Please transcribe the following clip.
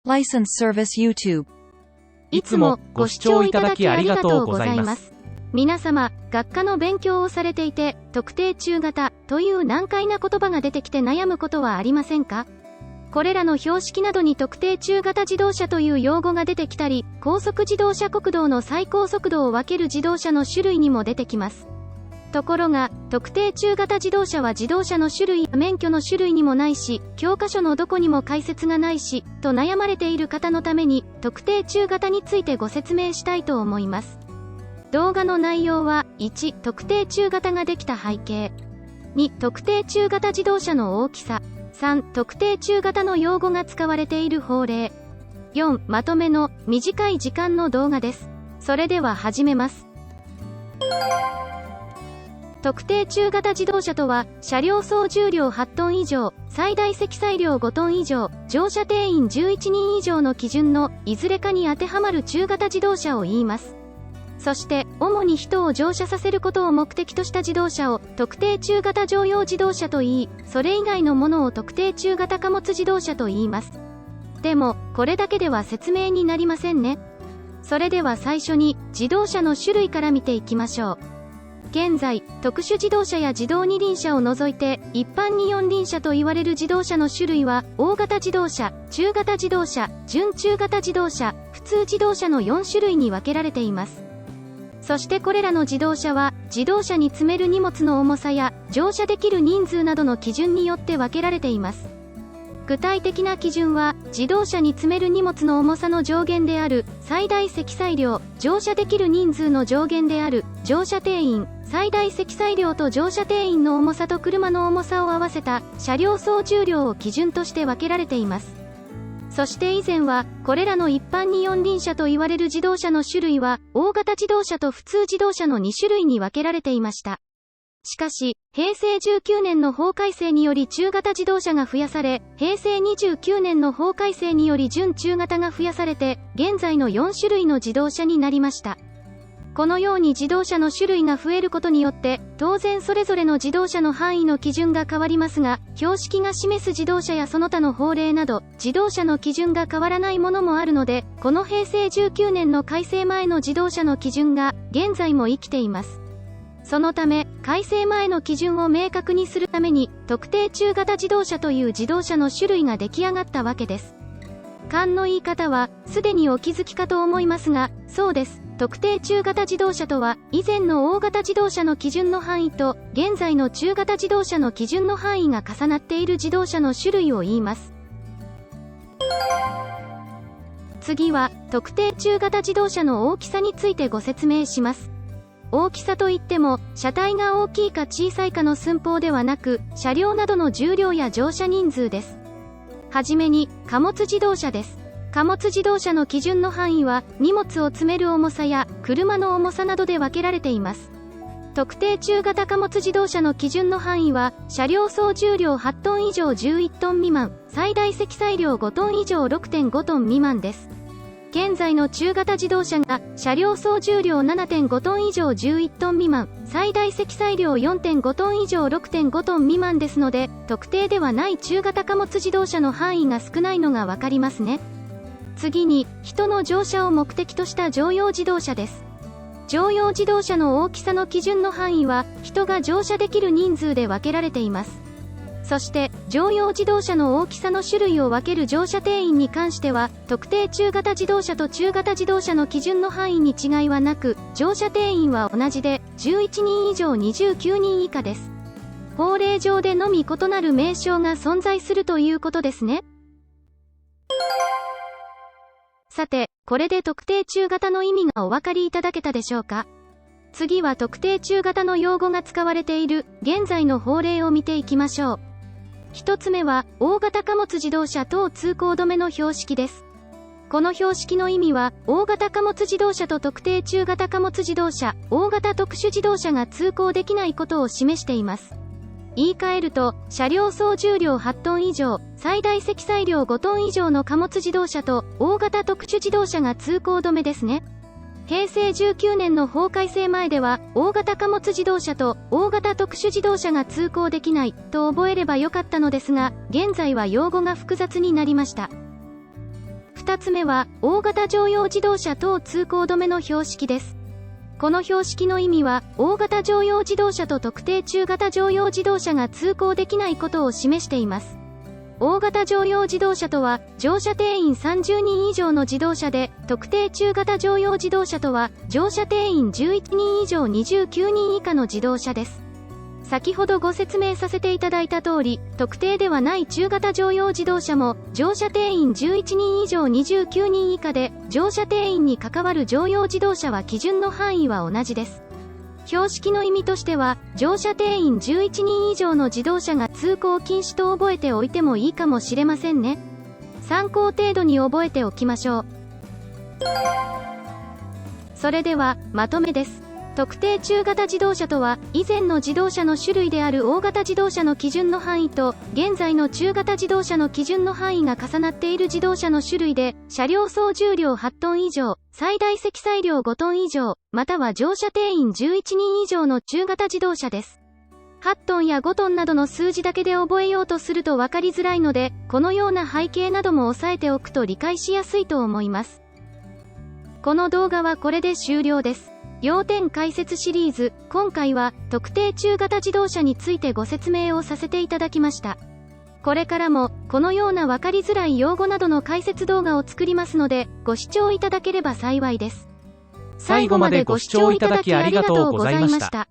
License Service YouTube。いつもご視聴いただきありがとうございます。皆様、学科の勉強をされていて、特定中型という難解な言葉が出てきて悩むことはありませんか？これらの標識などに特定中型自動車という用語が出てきたり、高速自動車国道の最高速度を分ける自動車の種類にも出てきます。ところが、特定中型自動車は自動車の種類や免許の種類にもないし、教科書のどこにも解説がないし、と悩まれている方のために、特定中型についてご説明したいと思います。動画の内容は、1、特定中型ができた背景。2、特定中型自動車の大きさ。3、特定中型の用語が使われている法令。4、まとめの短い時間の動画です。それでは始めます。特定中型自動車とは、車両総重量8トン以上、最大積載量5トン以上、乗車定員11人以上の基準のいずれかに当てはまる中型自動車を言います。そして、主に人を乗車させることを目的とした自動車を特定中型乗用自動車と言い、それ以外のものを特定中型貨物自動車と言います。でも、これだけでは説明になりませんね。それでは最初に、自動車の種類から見ていきましょう。現在、特殊自動車や自動二輪車を除いて、一般に四輪車と言われる自動車の種類は、大型自動車、中型自動車、準中型自動車、普通自動車の4種類に分けられています。そしてこれらの自動車は、自動車に積める荷物の重さや、乗車できる人数などの基準によって分けられています。具体的な基準は、自動車に積める荷物の重さの上限である、最大積載量、乗車できる人数の上限である、乗車定員、最大積載量と乗車定員の重さと車の重さを合わせた、車両総重量を基準として分けられています。そして以前は、これらの一般に四輪車と言われる自動車の種類は、大型自動車と普通自動車の2種類に分けられていました。しかし、平成19年の法改正により中型自動車が増やされ、平成29年の法改正により準中型が増やされて、現在の4種類の自動車になりました。このように自動車の種類が増えることによって、当然それぞれの自動車の範囲の基準が変わりますが、標識が示す自動車やその他の法令など、自動車の基準が変わらないものもあるので、この平成19年の改正前の自動車の基準が、現在も生きています。そのため、改正前の基準を明確にするために、特定中型自動車という自動車の種類が出来上がったわけです。勘の言い方は、すでにお気づきかと思いますが、そうです。特定中型自動車とは、以前の大型自動車の基準の範囲と、現在の中型自動車の基準の範囲が重なっている自動車の種類を言います。次は、特定中型自動車の大きさについてご説明します。大きさといっても、車体が大きいか小さいかの寸法ではなく、車両などの重量や乗車人数です。はじめに、貨物自動車です。貨物自動車の基準の範囲は、荷物を積める重さや、車の重さなどで分けられています。特定中型貨物自動車の基準の範囲は、車両総重量8トン以上11トン未満、最大積載量5トン以上 6.5 トン未満です。現在の中型自動車が、車両総重量 7.5 トン以上11トン未満、最大積載量 4.5 トン以上 6.5 トン未満ですので、特定ではない中型貨物自動車の範囲が少ないのがわかりますね。次に、人の乗車を目的とした乗用自動車です。乗用自動車の大きさの基準の範囲は、人が乗車できる人数で分けられています。そして、乗用自動車の大きさの種類を分ける乗車定員に関しては、特定中型自動車と中型自動車の基準の範囲に違いはなく、乗車定員は同じで、11人以上29人以下です。法令上でのみ異なる名称が存在するということですね。さて、これで特定中型の意味がお分かりいただけたでしょうか？次は特定中型の用語が使われている、現在の法令を見ていきましょう。一つ目は、大型貨物自動車等通行止めの標識です。この標識の意味は、大型貨物自動車と特定中型貨物自動車、大型特殊自動車が通行できないことを示しています。言い換えると、車両総重量8トン以上、最大積載量5トン以上の貨物自動車と、大型特殊自動車が通行止めですね。平成19年の法改正前では、大型貨物自動車と大型特殊自動車が通行できないと覚えればよかったのですが、現在は用語が複雑になりました。2つ目は、大型乗用自動車等通行止めの標識です。この標識の意味は、大型乗用自動車と特定中型乗用自動車が通行できないことを示しています。大型乗用自動車とは、乗車定員30人以上の自動車で、特定中型乗用自動車とは、乗車定員11人以上29人以下の自動車です。先ほどご説明させていただいた通り、特定ではない中型乗用自動車も、乗車定員11人以上29人以下で、乗車定員に関わる乗用自動車は基準の範囲は同じです。標識の意味としては、乗車定員11人以上の自動車が通行禁止と覚えておいてもいいかもしれませんね。参考程度に覚えておきましょう。それでは、まとめです。特定中型自動車とは、以前の自動車の種類である大型自動車の基準の範囲と、現在の中型自動車の基準の範囲が重なっている自動車の種類で、車両総重量8トン以上、最大積載量5トン以上、または乗車定員11人以上の中型自動車です。8トンや5トンなどの数字だけで覚えようとすると分かりづらいので、このような背景なども押さえておくと理解しやすいと思います。この動画はこれで終了です。要点解説シリーズ、今回は特定中型自動車についてご説明をさせていただきました。これからも、このような分かりづらい用語などの解説動画を作りますので、ご視聴いただければ幸いです。最後までご視聴いただきありがとうございました。